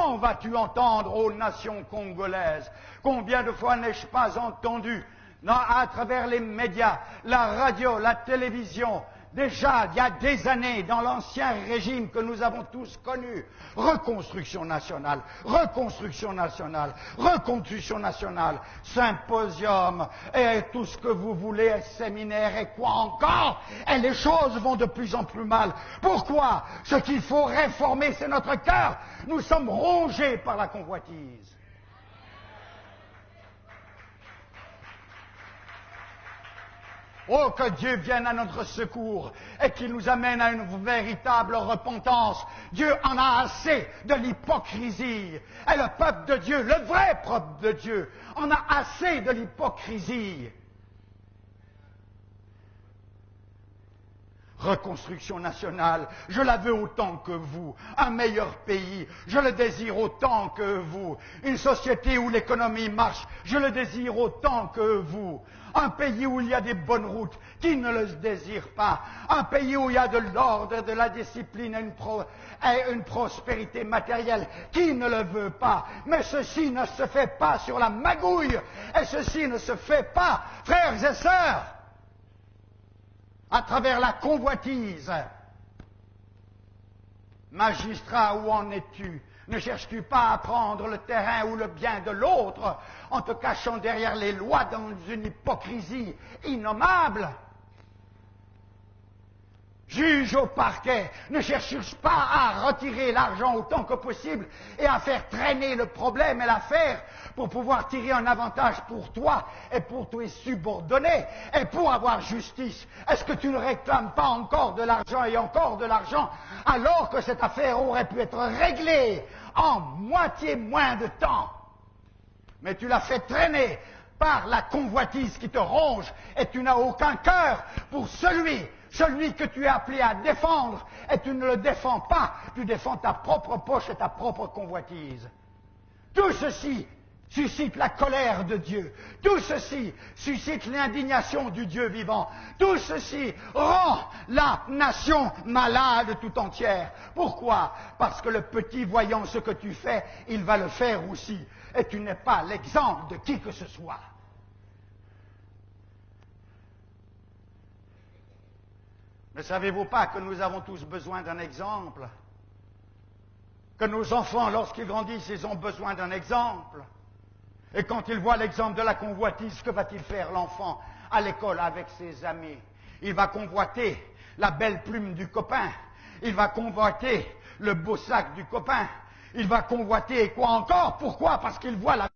Quand vas-tu entendre, ô nation congolaise? Combien de fois n'ai-je pas entendu à travers les médias, la radio, la télévision, déjà il y a des années, dans l'ancien régime que nous avons tous connu, reconstruction nationale, reconstruction nationale, reconstruction nationale, symposium, et tout ce que vous voulez, séminaire, et quoi encore? Et les choses vont de plus en plus mal. Pourquoi? Ce qu'il faut réformer, c'est notre cœur. Nous sommes rongés par la convoitise. Oh, que Dieu vienne à notre secours et qu'il nous amène à une véritable repentance. Dieu en a assez de l'hypocrisie. Et le peuple de Dieu, le vrai peuple de Dieu, en a assez de l'hypocrisie. Reconstruction nationale, je la veux autant que vous. Un meilleur pays, je le désire autant que vous. Une société où l'économie marche, je le désire autant que vous. Un pays où il y a des bonnes routes, qui ne le désire pas? Un pays où il y a de l'ordre, de la discipline et une prospérité matérielle, qui ne le veut pas? Mais ceci ne se fait pas sur la magouille, et ceci ne se fait pas, frères et sœurs, à travers la convoitise. Magistrat, où en es-tu? Ne cherches-tu pas à prendre le terrain ou le bien de l'autre en te cachant derrière les lois dans une hypocrisie innommable? Juge au parquet, ne cherche pas à retirer l'argent autant que possible et à faire traîner le problème et l'affaire pour pouvoir tirer un avantage pour toi et pour tes subordonnés et pour avoir justice. Est-ce que tu ne réclames pas encore de l'argent et encore de l'argent alors que cette affaire aurait pu être réglée en moitié moins de temps? Mais tu l'as fait traîner par la convoitise qui te ronge et tu n'as aucun cœur pour celui que tu es appelé à défendre, et tu ne le défends pas, tu défends ta propre poche et ta propre convoitise. Tout ceci suscite la colère de Dieu. Tout ceci suscite l'indignation du Dieu vivant. Tout ceci rend la nation malade tout entière. Pourquoi? Parce que le petit, voyant ce que tu fais, il va le faire aussi. Et tu n'es pas l'exemple de qui que ce soit. Ne savez-vous pas que nous avons tous besoin d'un exemple? Que nos enfants, lorsqu'ils grandissent, ils ont besoin d'un exemple. Et quand ils voient l'exemple de la convoitise, que va-t-il faire l'enfant à l'école avec ses amis? Il va convoiter la belle plume du copain. Il va convoiter le beau sac du copain. Il va convoiter quoi encore? Pourquoi? Parce qu'il voit la